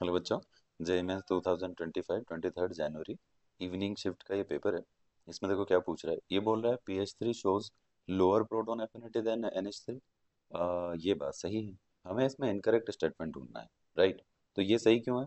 Hello बच्चों, जे M S 2025 23 जनवरी evening shift का ये पेपर है। इसमें देखो क्या पूछ रहा है। ये बोल रहा है PH3 shows lower proton affinity than NH3। ये बात सही है। हमें इसमें इनकरेक्ट स्टेटमेंट ढूंढना है, राइट। तो ये सही क्यों है?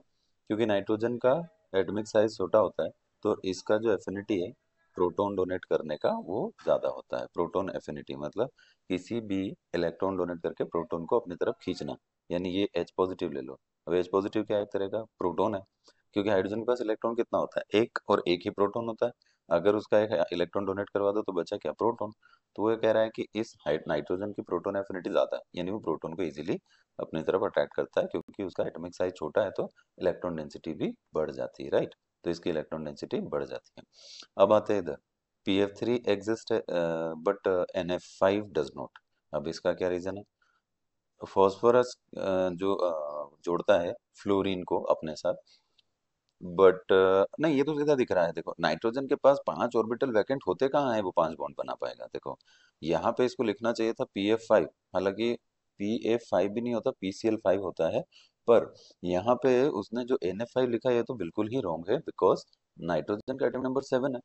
क्योंकि नाइट्रोजन का एटॉमिक साइज छोटा होता है, तो इसका जो एफिनिटी है प्रोटॉन डोनेट करने का वो ज़्यादा होता है। प्रोटॉन एफिनिटी मतलब किसी भी इलेक्ट्रॉन डोनेट करके प्रोटॉन को अपनी तरफ खींचना। यानी ये H पॉजिटिव ले लो। अब H पॉजिटिव क्या है? एक तरह का प्रोटॉन है, क्योंकि हाइड्रोजन के पास इलेक्ट्रॉन कितना होता है? एक, और एक ही प्रोटॉन होता है। अगर उसका एक इलेक्ट्रॉन डोनेट करवा दो तो बचा क्या? प्रोटॉन। तो वो कह रहा है कि इस नाइट्रोजन की प्रोटॉन एफिनिटी ज्यादा है, यानी वो प्रोटॉन को इजीली अपनी तरफ अट्रैक्ट करता है, क्योंकि उसका एटॉमिक साइज छोटा है तो इलेक्ट्रॉन डेंसिटी भी बढ़ जाती है, राइट। तो इसकी इलेक्ट्रॉन डेंसिटी बढ़ जाती है। अब आते हैं इधर, PF3 exist but NF5 does not. अब इसका क्या रीजन है? फॉस्फोरस जो जोड़ता है फ्लोरीन को अपने साथ, बट नहीं, ये तो सीधा दिख रहा है। देखो, नाइट्रोजन के पास 5 ऑर्बिटल वैकेंट होते कहाँ है वो 5 बॉन्ड बना पाएगा? देखो, यहाँ पे इसको लिखना चाहिए था PF5। हालांकि PF5 भी नहीं होता, PCl5 होता है। पर यहाँ पे उसने जो NF5 लिखा है ये तो बिल्कुल ही रॉन्ग है, बिकॉज नाइट्रोजन का एटम नंबर 7 है।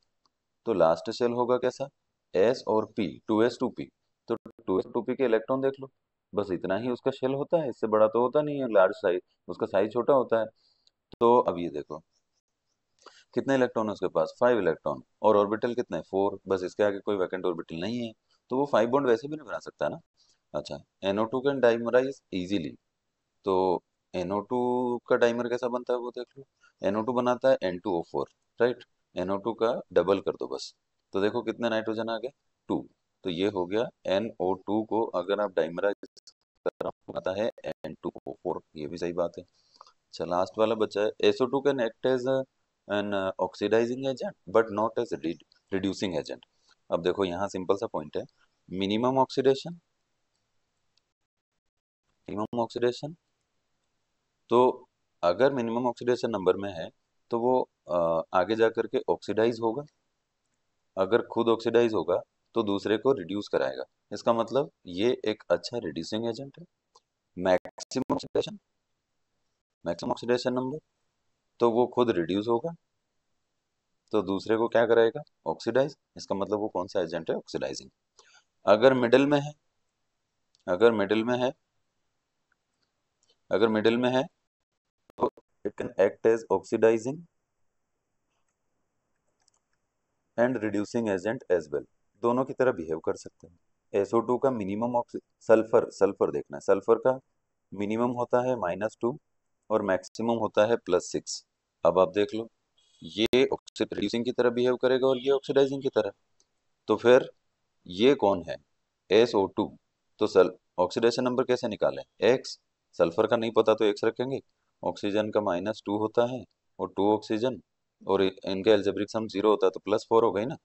तो लास्ट शेल होगा कैसा? S और P, 2s2p। तो 2s2p के इलेक्ट्रॉन देख लो, बस इतना ही उसका शेल होता है, इससे बड़ा तो होता नहीं है। लार्ज साइज, उसका साइज छोटा होता है। तो अब ये देखो, कितने इलेक्ट्रॉन है उसके पास? 5 इलेक्ट्रॉन। और ऑर्बिटल कितने? 4। बस इसके आगे कोई वैकेंट ऑर्बिटल नहीं है, तो वो 5 बॉन्ड वैसे भी नहीं बना सकता ना। अच्छा, NO2 कैन डाइमराइज इजीली। तो NO2 का डाइमर कैसा बनता है वो देख लो। NO2 बनाता है N2O4, राइट। NO2 का डबल कर दो बस, तो देखो कितने नाइट्रोजन आ गए? 2। तो ये हो गया NO2 को अगर आप डाइमराइज आता है N2O4, ये भी सही बात है। अच्छा, लास्ट वाला बचा है, SO2 can act as an oxidizing agent but not as reducing agent. अब देखो यहाँ सिंपल सा पॉइंट है, मिनिमम ऑक्सीडेशन, मिनिमम ऑक्सीडेशन। तो अगर मिनिमम ऑक्सीडेशन नंबर में है तो वो आगे जा करके ऑक्सीडाइज होगा। अगर खुद ऑक्सीडाइज होगा तो दूसरे को रिड्यूस कराएगा। इसका मतलब ये एक अच्छा रिड्यूसिंग एजेंट है। Maximum oxidation, maximum oxidation number, तो वो खुद रिड्यूस होगा तो दूसरे को क्या कराएगा? ऑक्सीडाइज। इसका मतलब वो कौन सा एजेंट है? ऑक्सीडाइजिंग। अगर मिडिल में है, अगर मिडिल में है, अगर मिडिल में है तो it can act as oxidizing and reducing agent as well. दोनों की तरह बिहेव कर सकते हैं। SO2 का मिनिमम सल्फर, सल्फर देखना है, सल्फर का मिनिमम होता है -2 और मैक्सिमम होता है +6। अब आप देख लो, ये रिड्यूसिंग की तरह बिहेव करेगा और ये ऑक्सीडाइजिंग की तरह। तो फिर ये कौन है? SO2। तो सल ऑक्सीडेशन नंबर कैसे निकालें? X। सल्फर का नहीं पता तो X रखेंगे। ऑक्सीजन का -2 होता है और 2 ऑक्सीजन, और इनके एल्जेब्रिक सम 0 होता है तो +4 हो गई ना।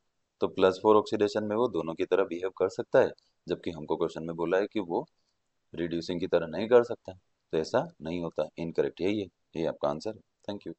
तो +4 ऑक्सीडेशन में वो दोनों की तरह बिहेव कर सकता है, जबकि हमको क्वेश्चन में बोला है कि वो रिड्यूसिंग की तरह नहीं कर सकता। तो ऐसा नहीं होता, इनकरेक्ट यही है, ये आपका आंसर है। Thank you.